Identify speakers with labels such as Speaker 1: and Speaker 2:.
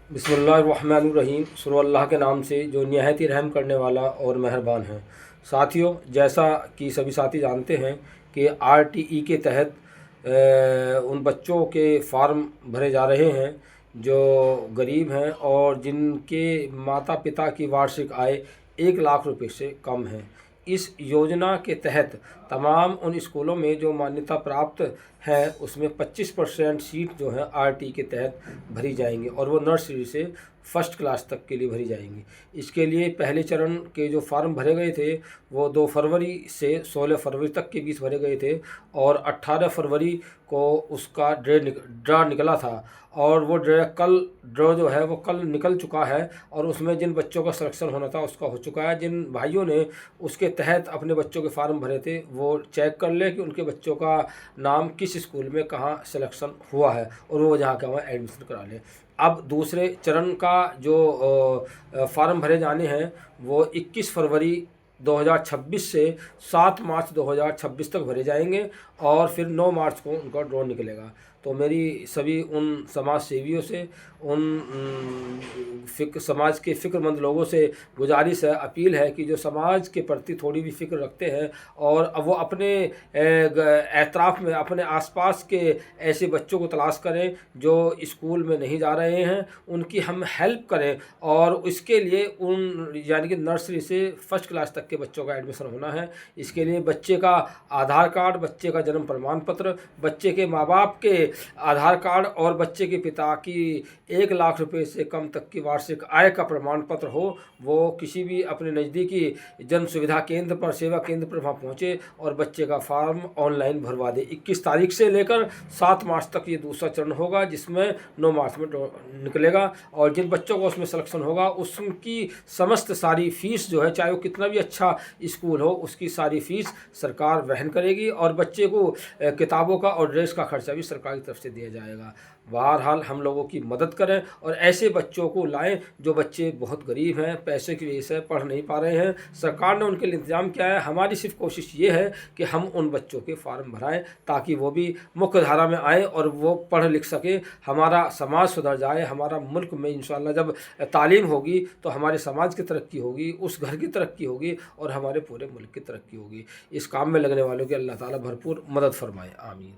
Speaker 1: बिस्मिल्लाहिर्रहमानिर्रहीम। शुरू अल्लाह के नाम से जो निहायत ही रहम करने वाला और मेहरबान है। साथियों, जैसा कि सभी साथी जानते हैं कि आरटीई के तहत उन बच्चों के फार्म भरे जा रहे हैं जो गरीब हैं और जिनके माता पिता की वार्षिक आय 1 लाख रुपए से कम है। इस योजना के तहत तमाम उन स्कूलों में जो मान्यता प्राप्त है उसमें 25% सीट जो है आरटी के तहत भरी जाएंगी और वो नर्सरी से फर्स्ट क्लास तक के लिए भरी जाएंगी। इसके लिए पहले चरण के जो फार्म भरे गए थे वो 2 फरवरी से 16 फरवरी तक के बीच भरे गए थे और 18 फरवरी को उसका ड्रा निकला था और वो ड्रॉ जो है वो कल निकल चुका है और उसमें जिन बच्चों का सिलेक्शन होना था उसका हो चुका है। जिन भाइयों ने उसके तहत अपने बच्चों के फार्म भरे थे वो चेक कर ले कि उनके बच्चों का नाम किस स्कूल में कहाँ सिलेक्शन हुआ है और वो जहाँ का वहाँ एडमिशन करा ले। अब दूसरे चरण का जो फार्म भरे जाने हैं वो 21 फरवरी 2026 से 7 मार्च 2026 तक भरे जाएंगे और फिर 9 मार्च को उनका ड्रॉ निकलेगा। तो मेरी सभी उन समाज सेवियों से, उन समाज के फ़िक्रमंद लोगों से गुजारिश है, अपील है कि जो समाज के प्रति थोड़ी भी फ़िक्र रखते हैं और वो अपने एतराफ़ में अपने आसपास के ऐसे बच्चों को तलाश करें जो स्कूल में नहीं जा रहे हैं, उनकी हम हेल्प करें और इसके लिए उन यानी कि नर्सरी से फर्स्ट क्लास तक के बच्चों का एडमिशन होना है। इसके लिए बच्चे का आधार कार्ड, बच्चे का जन्म प्रमाण पत्र, बच्चे के माँ बाप के आधार कार्ड और बच्चे के पिता की 1 लाख रुपए से कम तक की वार्षिक आय का प्रमाण पत्र हो। वो किसी भी अपने नज़दीकी जन सुविधा केंद्र पर, सेवा केंद्र पर वहाँ पहुँचे और बच्चे का फॉर्म ऑनलाइन भरवा दे। 21 तारीख से लेकर 7 मार्च तक ये दूसरा चरण होगा जिसमें 9 मार्च में निकलेगा और जिन बच्चों को उसमें सिलेक्शन होगा उसकी समस्त सारी फीस जो है, चाहे वो कितना भी अच्छा स्कूल हो, उसकी सारी फीस सरकार वहन करेगी और बच्चे को किताबों का और ड्रेस का खर्चा भी सरकार की तरफ से दिया जाएगा। बहरहाल हम लोगों की मदद करें और ऐसे बच्चों को लाएं जो बच्चे बहुत गरीब हैं, पैसे की वजह से पढ़ नहीं पा रहे हैं। सरकार ने उनके लिए इंतजाम किया है। हमारी सिर्फ कोशिश ये है कि हम उन बच्चों के फार्म भराएं ताकि वो भी मुख्य धारा में आएँ और वो पढ़ लिख सके, हमारा समाज सुधर जाए। हमारा मुल्क में इंशाअल्लाह जब तालीम होगी तो हमारे समाज की तरक्की होगी, उस घर की तरक्की होगी और हमारे पूरे मुल्क की तरक्की होगी। इस काम में लगने वालों की अल्लाह ताला भरपूर मदद फरमाए। आमीन।